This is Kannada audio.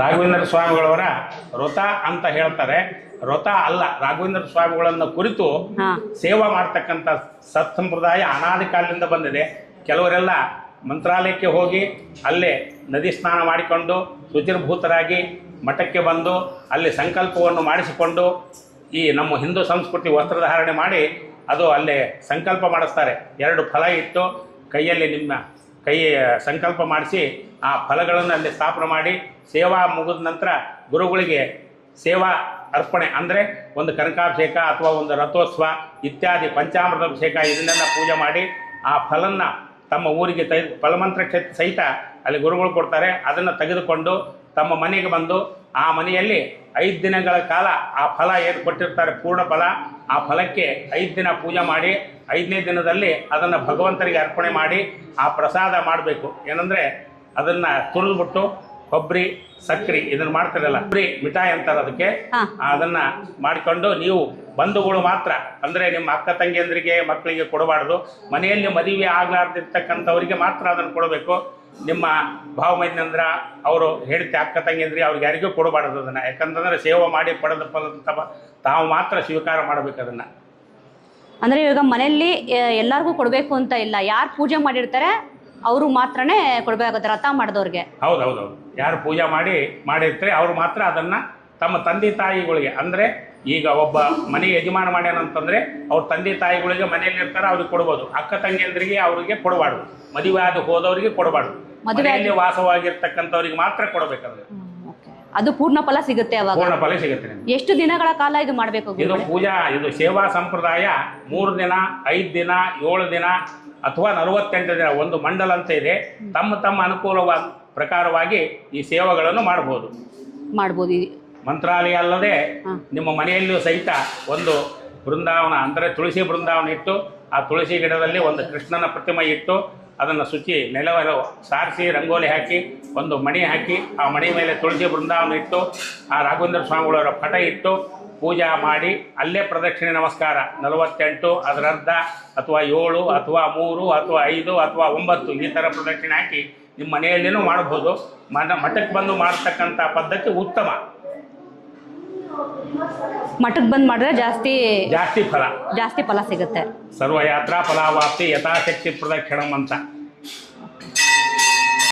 ರಾಘವೇಂದ್ರ ಸ್ವಾಮಿಗಳವರ ವ್ರತ ಅಂತ ಹೇಳ್ತಾರೆ. ವ್ರತ ಅಲ್ಲ, ರಾಘವೇಂದ್ರ ಸ್ವಾಮಿಗಳನ್ನು ಕುರಿತು ಸೇವಾ ಮಾಡ್ತಕ್ಕಂಥ ಸತ್ಸಂಪ್ರದಾಯ ಅನಾದಿ ಕಾಲದಿಂದ ಬಂದಿದೆ. ಕೆಲವರೆಲ್ಲ ಮಂತ್ರಾಲಯಕ್ಕೆ ಹೋಗಿ ಅಲ್ಲೇ ನದಿ ಸ್ನಾನ ಮಾಡಿಕೊಂಡು ಶುಚಿರ್ಭೂತರಾಗಿ ಮಠಕ್ಕೆ ಬಂದು ಅಲ್ಲಿ ಸಂಕಲ್ಪವನ್ನು ಮಾಡಿಸಿಕೊಂಡು ಈ ನಮ್ಮ ಹಿಂದೂ ಸಂಸ್ಕೃತಿ ವಸ್ತ್ರಧಾರಣೆ ಮಾಡಿ ಅದು ಅಲ್ಲೇ ಸಂಕಲ್ಪ ಮಾಡಿಸ್ತಾರೆ. 2 ಫಲ ಇಟ್ಟು ಕೈಯಲ್ಲಿ ನಿಮ್ಮ ಕೈ ಸಂಕಲ್ಪ ಮಾಡಿಸಿ ಆ ಫಲಗಳನ್ನು ಅಲ್ಲಿ ಸ್ಥಾಪನೆ ಮಾಡಿ ಸೇವಾ ಮುಗಿದ ನಂತರ ಗುರುಗಳಿಗೆ ಸೇವಾ ಅರ್ಪಣೆ ಅಂದರೆ ಒಂದು ಕನಕಾಭಿಷೇಕ ಅಥವಾ ಒಂದು ರಥೋತ್ಸವ ಇತ್ಯಾದಿ ಪಂಚಾಮೃತ ಅಭಿಷೇಕ ಇದನ್ನೆಲ್ಲ ಪೂಜೆ ಮಾಡಿ ಆ ಫಲನ ತಮ್ಮ ಊರಿಗೆ ಫಲಮಂತ್ರ ಸಹಿತ ಅಲ್ಲಿ ಗುರುಗಳು ಕೊಡ್ತಾರೆ. ಅದನ್ನು ತೆಗೆದುಕೊಂಡು ತಮ್ಮ ಮನೆಗೆ ಬಂದು ಆ ಮನೆಯಲ್ಲಿ 5 ದಿನಗಳ ಕಾಲ ಆ ಫಲ ಏನು ಕೊಟ್ಟಿರ್ತಾರೆ ಪೂರ್ಣ ಫಲ, ಆ ಫಲಕ್ಕೆ 5 ದಿನ ಪೂಜೆ ಮಾಡಿ 5ನೇ ದಿನದಲ್ಲಿ ಅದನ್ನು ಭಗವಂತರಿಗೆ ಅರ್ಪಣೆ ಮಾಡಿ ಆ ಪ್ರಸಾದ ಮಾಡಬೇಕು. ಏನಂದರೆ ಅದನ್ನು ತುರಿದ್ಬಿಟ್ಟು ಕೊಬ್ಬರಿ ಸಕ್ಕರೆ ಇದನ್ನು ಮಾಡ್ತಿರಲ್ಲ, ಕೊಬ್ಬರಿ ಮಿಠಾಯಿ ಅಂತಾರೆ ಅದಕ್ಕೆ. ಅದನ್ನು ಮಾಡಿಕೊಂಡು ನೀವು ಬಂಧುಗಳು ಮಾತ್ರ, ಅಂದರೆ ನಿಮ್ಮ ಅಕ್ಕ ತಂಗಿಯಂದ್ರಿಗೆ ಮಕ್ಕಳಿಗೆ ಕೊಡಬಾರ್ದು. ಮನೆಯಲ್ಲಿ ಮದುವೆ ಆಗಲಾರ್ದಿರ್ತಕ್ಕಂಥವರಿಗೆ ಮಾತ್ರ ಅದನ್ನು ಕೊಡಬೇಕು. ನಿಮ್ಮ ಭಾವ ಮೈದಂದ್ರ ಅವರು ಹೇಳ್ತಿ ಅಕ್ಕ ತಂಗಿಯಂದ್ರಿಗೆ ಅವ್ರಿಗೆ ಯಾರಿಗೂ ಕೊಡಬಾರ್ದು ಅದನ್ನು. ಯಾಕಂತಂದರೆ ಸೇವೆ ಮಾಡಿ ಪಡೆದ ಫಲ ತಾವು ಮಾತ್ರ ಸ್ವೀಕಾರ ಮಾಡಬೇಕು ಅದನ್ನು. ಅಂದರೆ ಇವಾಗ ಮನೆಯಲ್ಲಿ ಎಲ್ಲರಿಗೂ ಕೊಡಬೇಕು ಅಂತ ಇಲ್ಲ, ಯಾರು ಪೂಜೆ ಮಾಡಿರ್ತಾರೆ ಅವರು ಮಾತ್ರನೇ ಕೊಡಬೇಕಾಗುತ್ತೆ ರಥ ಮಾಡಿದವ್ರಿಗೆ. ಹೌದೌದು, ಯಾರು ಪೂಜೆ ಮಾಡಿರ್ತಾರೆ ಅವರು ಮಾತ್ರ ಅದನ್ನು ತಮ್ಮ ತಂದೆ ತಾಯಿಗಳಿಗೆ, ಅಂದರೆ ಈಗ ಒಬ್ಬ ಮನೆ ಯಜಮಾನ ಮಾಡ್ಯಾನಂತಂದರೆ ಅವ್ರ ತಂದೆ ತಾಯಿಗಳಿಗೆ ಮನೆಯಲ್ಲಿ ಇರ್ತಾರೆ ಅವ್ರಿಗೆ ಕೊಡ್ಬೋದು. ಅಕ್ಕ ತಂಗಿಯಂದ್ರಿಗೆ ಅವರಿಗೆ ಕೊಡಬಾರ್ದು, ಮದುವೆ ಆದ ಹೋದವರಿಗೆ ಕೊಡಬಾರ್ದು, ಮನೆಯಲ್ಲಿ ವಾಸವಾಗಿರ್ತಕ್ಕಂಥವ್ರಿಗೆ ಮಾತ್ರ ಕೊಡಬೇಕಾದ್ರೆ ಅದು ಪೂರ್ಣ ಫಲ ಸಿಗುತ್ತೆ. ಅವಾಗ ಪೂರ್ಣ ಫಲ ಸಿಗುತ್ತೆ. ಎಷ್ಟು ದಿನಗಳ ಕಾಲ ಇದು ಮಾಡಬೇಕು? ಇದು ಪೂಜಾ, ಇದು ಸೇವಾ ಸಂಪ್ರದಾಯ 3 ದಿನ, 5 ದಿನ, 7 ದಿನ ಅಥವಾ 48 ದಿನ ಒಂದು ಮಂಡಲ ಅಂತ ಇದೆ. ತಮ್ಮ ಅನುಕೂಲವಾದ ಪ್ರಕಾರವಾಗಿ ಈ ಸೇವೆಗಳನ್ನು ಮಾಡಬಹುದು. ಮಂತ್ರಾಲಯ ಅಲ್ಲದೆ ನಿಮ್ಮ ಮನೆಯಲ್ಲಿಯೂ ಸಹಿತ ಒಂದು ಬೃಂದಾವನ ಅಂದರೆ ತುಳಸಿ ಬೃಂದಾವನ ಇಟ್ಟು ಆ ತುಳಸಿ ಗಿಡದಲ್ಲಿ ಒಂದು ಕೃಷ್ಣನ ಪ್ರತಿಮೆ ಇಟ್ಟು ಅದನ್ನು ಶುಚಿ ನೆಲವೆಲ್ಲ ಸಾರಿಸಿ ರಂಗೋಲಿ ಹಾಕಿ ಒಂದು ಮಣಿ ಹಾಕಿ ಆ ಮಣಿ ಮೇಲೆ ತುಳಸಿ ಬೃಂದಾವನ ಇಟ್ಟು ಆ ರಾಘವೇಂದ್ರ ಸ್ವಾಮಿಗಳವರ ಪಟ ಇಟ್ಟು ಪೂಜಾ ಮಾಡಿ ಅಲ್ಲೇ ಪ್ರದಕ್ಷಿಣೆ ನಮಸ್ಕಾರ 48 ಅದರರ್ಧ ಅಥವಾ 7 ಅಥವಾ 3 ಅಥವಾ 5 ಅಥವಾ 9 ಈ ಥರ ಪ್ರದಕ್ಷಿಣೆ ಹಾಕಿ ನಿಮ್ಮ ಮನೆಯಲ್ಲಿನೂ ಮಾಡಬಹುದು. ಮಠಕ್ಕೆ ಬಂದು ಮಾಡತಕ್ಕಂಥ ಪದ್ಧತಿ ಉತ್ತಮ. ಮಠಕ್ಕೆ ಬಂದು ಮಾಡಿದ್ರೆ ಜಾಸ್ತಿ ಫಲ ಸಿಗುತ್ತೆ. ಸರ್ವಯಾತ್ರಾ ಫಲಾವಾಪ್ತಿ ಯಥಾಶಕ್ತಿ ಪ್ರದಕ್ಷಿಣಂ ಅಂತ